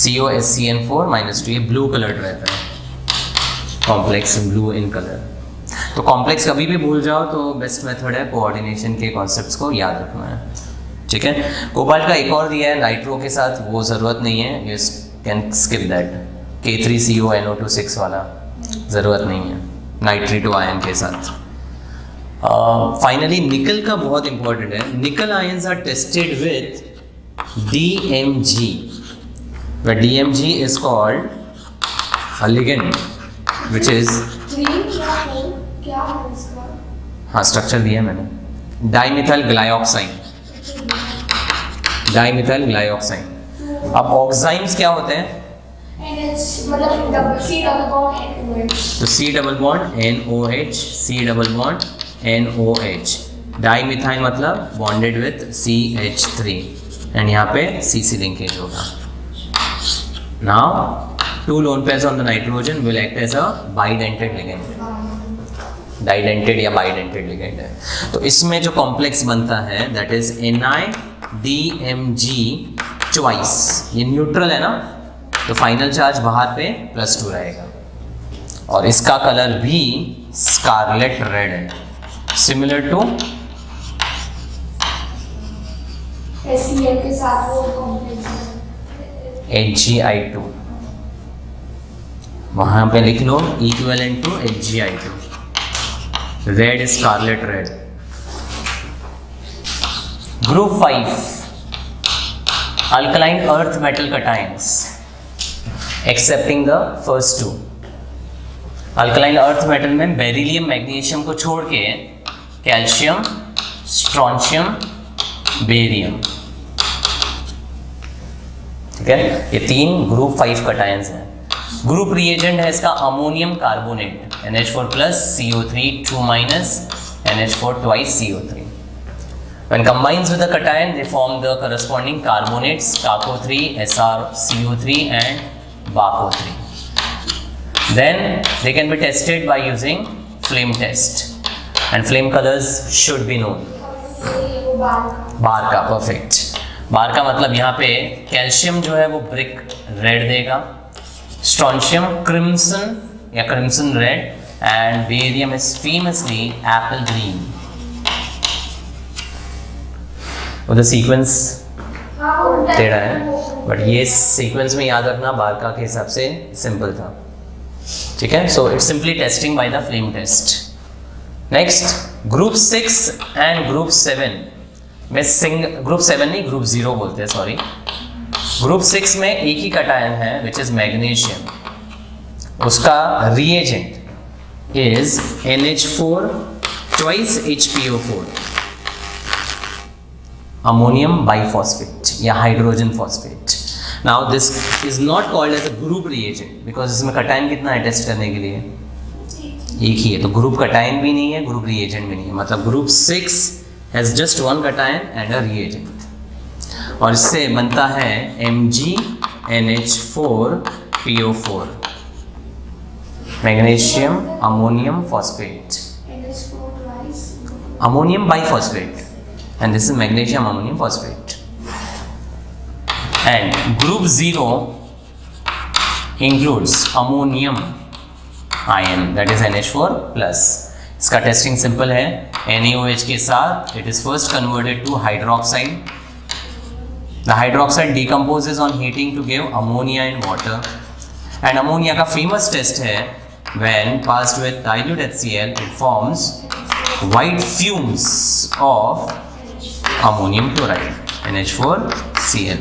COSCN4-2. ये ब्लू कलर्ड रहता है, कॉम्प्लेक्स ब्लू इन कलर. तो कॉम्प्लेक्स कभी भी भूल जाओ तो बेस्ट मेथड है कोऑर्डिनेशन के कॉन्सेप्ट्स को याद रखना है. ठीक है. कोबाल्ट का एक और दिया है नाइट्रो के साथ, वो ज़रूरत नहीं है, you can skip that. K3CONO2 वाला ज़रूरत नहीं है नाइट्रेटो आयन के साथ. फाइनली निकल का बहुत इंपॉर्टेंट है. Nickel ions are tested with DMG, where DMG is called a ligand which is हाँ स्ट्रक्चर दिया मैंने. डाइमिथाइल ग्लाइऑक्साइन. डाइमिथाइल ग्लाइऑक्साइन. अब ऑक्साइन्स क्या होते हैं? तो C double bond NOH, C double bond NOH. Dimethyl मतलब बॉन्डेड विथ CH3 एंड यहाँ पे CC लिंकेज होगा. Now 2 lone pairs on the nitrogen will act as a bidentate ligand. डाइडेंटेड या बाइडेंटेड लिगेंड है. तो इसमें जो कॉम्प्लेक्स बनता है दैट इज NiDMG ट्वाइस. ये न्यूट्रल है ना, तो फाइनल चार्ज बाहर पे +2 रहेगा और इसका कलर भी स्कारलेट रेड है, सिमिलर टू HCl के साथ वो कॉम्प्लेक्स HgI2. वहां पे लिख लो equivalent to HgI2. Red scarlet red. Group 5 alkaline earth metal cations excepting the first 2. Alkaline earth metal में बेरिलियम मैग्नीशियम को छोड़ के कैल्शियम, स्ट्रोंशियम, बेरियम. ठीक है. ये 3 ग्रुप 5 कटायंस हैं. ग्रुप रिएजेंट है इसका ammonium carbonate NH4+ CO3 2- NH4 twice CO3. When combines with the cation they form the corresponding carbonates CaCO3, SrCO3 and BaCO3. Then they can be tested by using flame test and flame colors should be known. बार का perfect. बार का मतलब यहाँ पे calcium जो है वो brick red देगा, strontium crimson या crimson red and barium is famously Apple green. वो सीक्वेंस टेढ़ा है बट ये सीक्वेंस में याद रखना बारका के हिसाब से सिंपल था. ठीक है. So it's simply testing by the flame test. Next group 6 and group 7 में ग्रुप 7 नहीं ग्रुप 0 बोलते हैं, सॉरी. ग्रुप 6 में एक ही कटायन है विच इज मैग्नीशियम. उसका reagent is NH4 twice HPO4 ammonium biphosphate या hydrogen phosphate. Now this is not called as a group reagent because इसमें कटायन कितना है टेस्ट करने के लिए? एक ही है. तो ग्रुप कटायन भी नहीं है, ग्रुप रिएजेंट भी नहीं है. मतलब group 6 has just 1 cation and a reagent और इससे बनता है MgNH4PO4 magnesium ammonium phosphate, ammonium biphosphate and this is magnesium ammonium phosphate. And group 0 includes ammonium ion that is NH4+. इसका टेस्टिंग सिंपल है. NaOH के साथ it is first converted to hydroxide. The hydroxide decomposes on heating to give ammonia and water. And ammonia का famous test है when passed with dilute HCl it forms white fumes of ammonium chloride NH4Cl.